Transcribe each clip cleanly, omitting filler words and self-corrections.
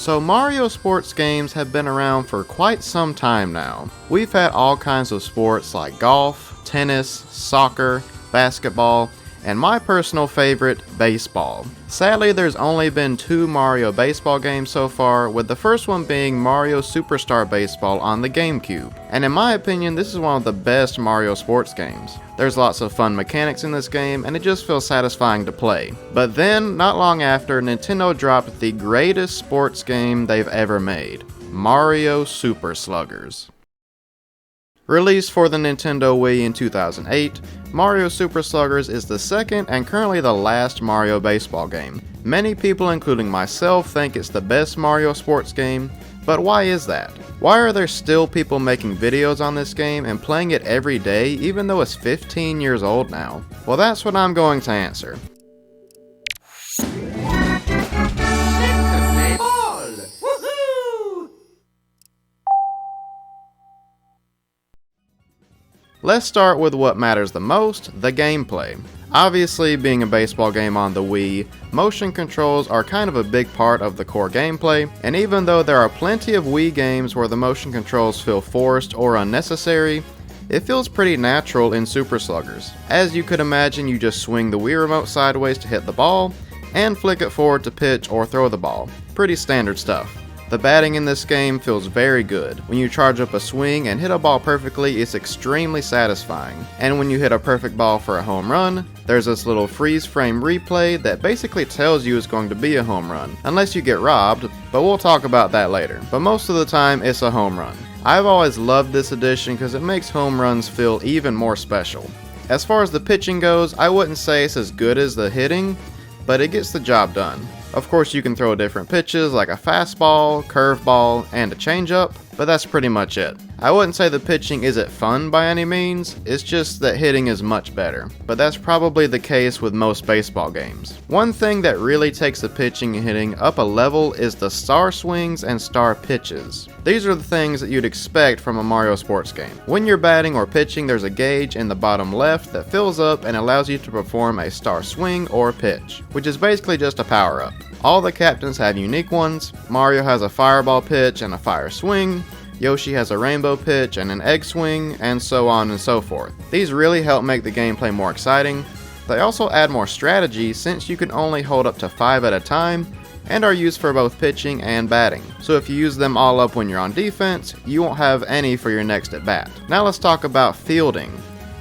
So Mario sports games have been around for quite some time now. We've had all kinds of sports like golf, tennis, soccer, basketball, and my personal favorite, baseball. Sadly, there's only been 2 Mario baseball games so far, with the first one being Mario Superstar Baseball on the GameCube. And in my opinion, this is one of the best Mario sports games. There's lots of fun mechanics in this game, and it just feels satisfying to play. But then, not long after, Nintendo dropped the greatest sports game they've ever made, Mario Super Sluggers. Released for the Nintendo Wii in 2008, Mario Super Sluggers is the second and currently the last Mario baseball game. Many people, including myself, think it's the best Mario sports game, but why is that? Why are there still people making videos on this game and playing it every day even though it's 15 years old now? Well, that's what I'm going to answer. Let's start with what matters the most, the gameplay. Obviously, being a baseball game on the Wii, motion controls are kind of a big part of the core gameplay, and even though there are plenty of Wii games where the motion controls feel forced or unnecessary, it feels pretty natural in Super Sluggers. As you could imagine, you just swing the Wii remote sideways to hit the ball, and flick it forward to pitch or throw the ball. Pretty standard stuff. The batting in this game feels very good. When you charge up a swing and hit a ball perfectly, it's extremely satisfying. And when you hit a perfect ball for a home run, there's this little freeze frame replay that basically tells you it's going to be a home run, unless you get robbed, but we'll talk about that later. But most of the time, it's a home run. I've always loved this edition because it makes home runs feel even more special. As far as the pitching goes, I wouldn't say it's as good as the hitting, but it gets the job done. Of course, you can throw different pitches like a fastball, curveball, and a changeup, but that's pretty much it. I wouldn't say the pitching isn't fun by any means, it's just that hitting is much better, but that's probably the case with most baseball games. One thing that really takes the pitching and hitting up a level is the star swings and star pitches. These are the things that you'd expect from a Mario sports game. When you're batting or pitching, there's a gauge in the bottom left that fills up and allows you to perform a star swing or pitch, which is basically just a power-up. All the captains have unique ones. Mario has a fireball pitch and a fire swing, Yoshi has a rainbow pitch and an egg swing, and so on and so forth. These really help make the gameplay more exciting. They also add more strategy since you can only hold up to 5 at a time, and are used for both pitching and batting. So if you use them all up when you're on defense, you won't have any for your next at bat. Now let's talk about fielding.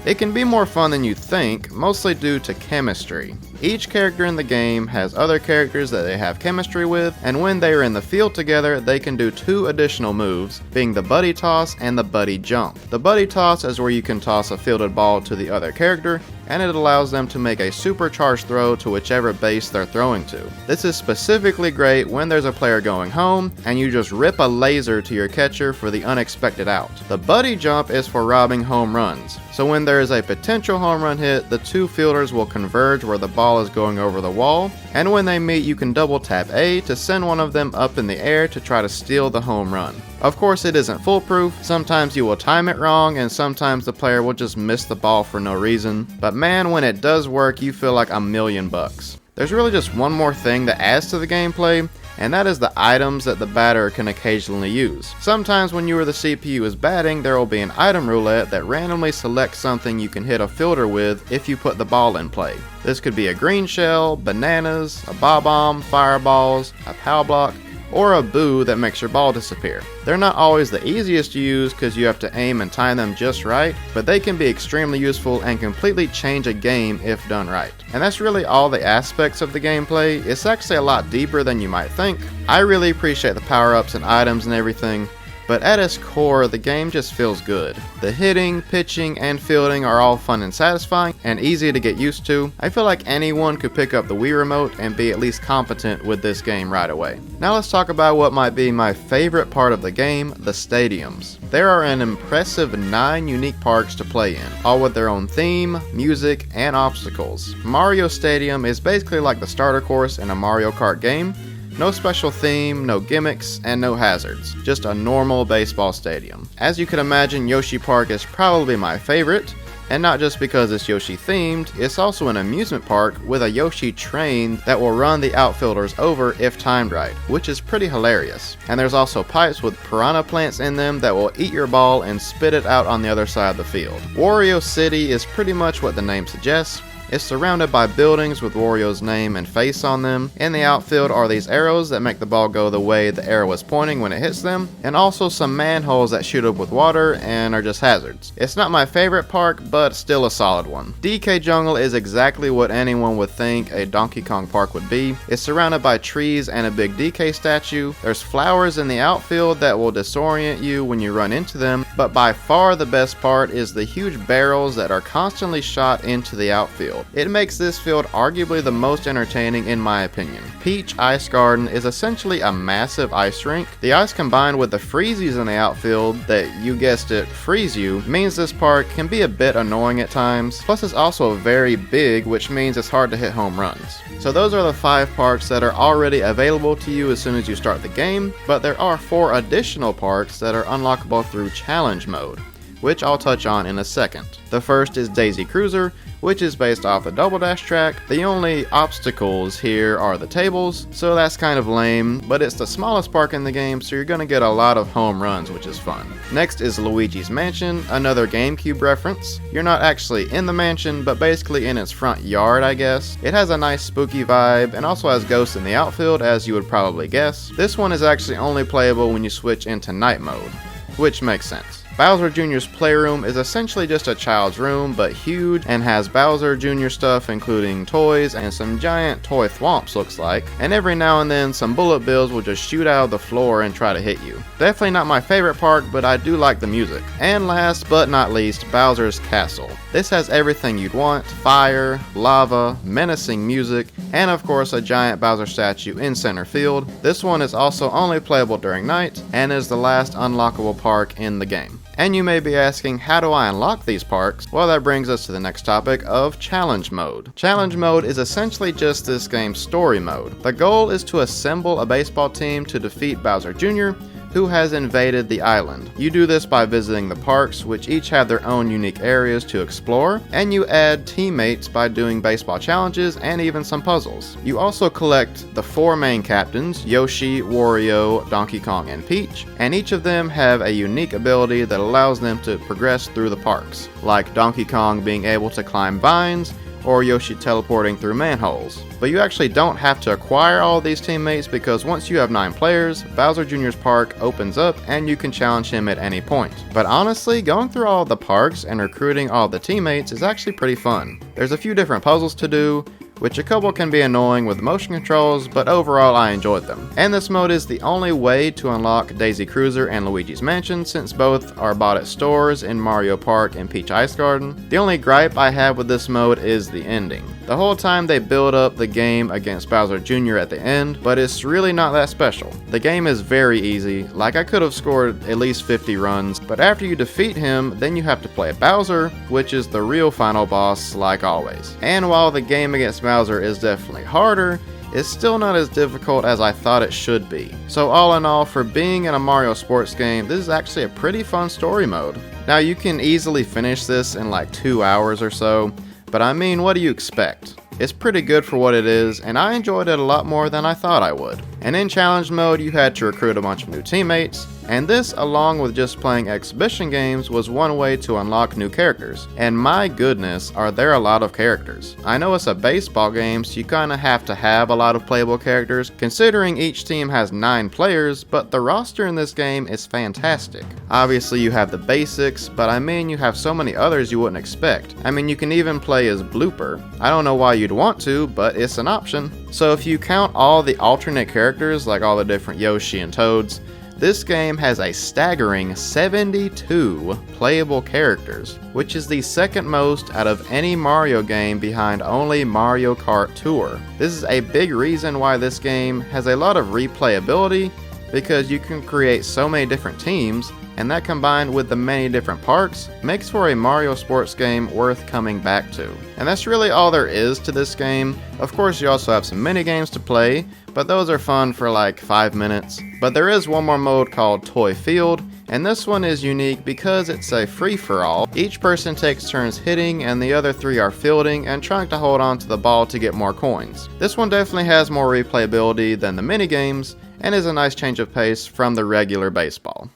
It can be more fun than you think, mostly due to chemistry. Each character in the game has other characters that they have chemistry with, and when they are in the field together, they can do 2 additional moves, being the buddy toss and the buddy jump. The buddy toss is where you can toss a fielded ball to the other character, and it allows them to make a supercharged throw to whichever base they're throwing to. This is specifically great when there's a player going home, and you just rip a laser to your catcher for the unexpected out. The buddy jump is for robbing home runs, so when there is a potential home run hit, the 2 fielders will converge where the ball is going over the wall, and when they meet you can double tap A to send one of them up in the air to try to steal the home run. Of course, it isn't foolproof. Sometimes you will time it wrong, and sometimes the player will just miss the ball for no reason, but man, when it does work, you feel like $1,000,000. There's really just one more thing that adds to the gameplay, and that is the items that the batter can occasionally use. Sometimes when you or the CPU is batting, there will be an item roulette that randomly selects something you can hit a fielder with if you put the ball in play. This could be a green shell, bananas, a bob-omb, fireballs, a pow block, or a boo that makes your ball disappear. They're not always the easiest to use because you have to aim and time them just right, but they can be extremely useful and completely change a game if done right. And that's really all the aspects of the gameplay. It's actually a lot deeper than you might think. I really appreciate the power-ups and items and everything, but at its core, the game just feels good. The hitting, pitching, and fielding are all fun and satisfying, and easy to get used to. I feel like anyone could pick up the Wii Remote and be at least competent with this game right away. Now let's talk about what might be my favorite part of the game, the stadiums. There are an impressive 9 unique parks to play in, all with their own theme, music, and obstacles. Mario Stadium is basically like the starter course in a Mario Kart game. No special theme, no gimmicks, and no hazards. Just a normal baseball stadium. As you can imagine, Yoshi Park is probably my favorite. And not just because it's Yoshi themed, it's also an amusement park with a Yoshi train that will run the outfielders over if timed right, which is pretty hilarious. And there's also pipes with piranha plants in them that will eat your ball and spit it out on the other side of the field. Wario City is pretty much what the name suggests. It's surrounded by buildings with Wario's name and face on them. In the outfield are these arrows that make the ball go the way the arrow is pointing when it hits them, and also some manholes that shoot up with water and are just hazards. It's not my favorite park, but still a solid one. DK Jungle is exactly what anyone would think a Donkey Kong park would be. It's surrounded by trees and a big DK statue. There's flowers in the outfield that will disorient you when you run into them, but by far the best part is the huge barrels that are constantly shot into the outfield. It makes this field arguably the most entertaining in my opinion. Peach Ice Garden is essentially a massive ice rink. The ice combined with the freezies in the outfield that, you guessed it, freeze you, means this park can be a bit annoying at times. Plus it's also very big, which means it's hard to hit home runs. So those are the 5 parks that are already available to you as soon as you start the game, but there are 4 additional parks that are unlockable through challenge mode, which I'll touch on in a second. The first is Daisy Cruiser, which is based off the Double Dash track. The only obstacles here are the tables, so that's kind of lame, but it's the smallest park in the game, so you're gonna get a lot of home runs, which is fun. Next is Luigi's Mansion, another GameCube reference. You're not actually in the mansion, but basically in its front yard, I guess. It has a nice spooky vibe, and also has ghosts in the outfield, as you would probably guess. This one is actually only playable when you switch into night mode, which makes sense. Bowser Jr.'s Playroom is essentially just a child's room, but huge, and has Bowser Jr. stuff including toys and some giant toy thwomps looks like, and every now and then some bullet bills will just shoot out of the floor and try to hit you. Definitely not my favorite park, but I do like the music. And last but not least, Bowser's Castle. This has everything you'd want: fire, lava, menacing music, and of course a giant Bowser statue in center field. This one is also only playable during night, and is the last unlockable park in the game. And you may be asking, how do I unlock these parks? Well, that brings us to the next topic of challenge mode. Challenge mode is essentially just this game's story mode. The goal is to assemble a baseball team to defeat Bowser Jr., who has invaded the island. You do this by visiting the parks, which each have their own unique areas to explore, and you add teammates by doing baseball challenges and even some puzzles. You also collect the 4 main captains, Yoshi, Wario, Donkey Kong, and Peach, and each of them have a unique ability that allows them to progress through the parks, like Donkey Kong being able to climb vines, or Yoshi teleporting through manholes. But you actually don't have to acquire all these teammates, because once you have 9 players, Bowser Jr.'s park opens up and you can challenge him at any point. But honestly, going through all the parks and recruiting all the teammates is actually pretty fun. There's a few different puzzles to do, which a couple can be annoying with motion controls, but overall I enjoyed them. And this mode is the only way to unlock Daisy Cruiser and Luigi's Mansion, since both are bought at stores in Mario Park and Peach Ice Garden. The only gripe I have with this mode is the ending. The whole time they build up the game against Bowser Jr. at the end, but it's really not that special. The game is very easy, like I could have scored at least 50 runs, but after you defeat him, then you have to play Bowser, which is the real final boss like always. And while the game against Bowser is definitely harder, it's still not as difficult as I thought it should be. So all in all, for being in a Mario sports game, this is actually a pretty fun story mode. Now you can easily finish this in like 2 hours or so, but I mean, what do you expect? It's pretty good for what it is, and I enjoyed it a lot more than I thought I would. And in challenge mode, you had to recruit a bunch of new teammates, and this, along with just playing exhibition games, was one way to unlock new characters. And my goodness, are there a lot of characters. I know it's a baseball game, so you kinda have to have a lot of playable characters, considering each team has 9 players, but the roster in this game is fantastic. Obviously you have the basics, but I mean, you have so many others you wouldn't expect. I mean, you can even play as Blooper. I don't know why you'd want to, but it's an option. So if you count all the alternate characters, like all the different Yoshi and Toads, this game has a staggering 72 playable characters, which is the second most out of any Mario game behind only Mario Kart Tour. This is a big reason why this game has a lot of replayability, because you can create so many different teams, and that combined with the many different parks makes for a Mario sports game worth coming back to. And that's really all there is to this game. Of course you also have some mini games to play, but those are fun for like 5 minutes. But there is one more mode called Toy Field, and this one is unique because it's a free-for-all. Each person takes turns hitting and the other 3 are fielding and trying to hold on to the ball to get more coins. This one definitely has more replayability than the minigames and is a nice change of pace from the regular baseball.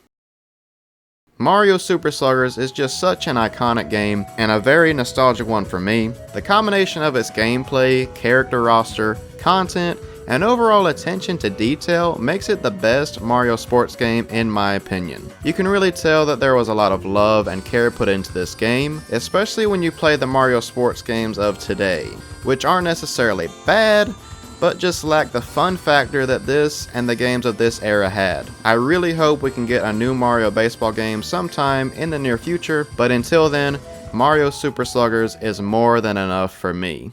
Mario Super Sluggers is just such an iconic game and a very nostalgic one for me. The combination of its gameplay, character roster, content, and overall attention to detail makes it the best Mario sports game in my opinion. You can really tell that there was a lot of love and care put into this game, especially when you play the Mario sports games of today, which aren't necessarily bad, but just lack the fun factor that this and the games of this era had. I really hope we can get a new Mario baseball game sometime in the near future, but until then, Mario Super Sluggers is more than enough for me.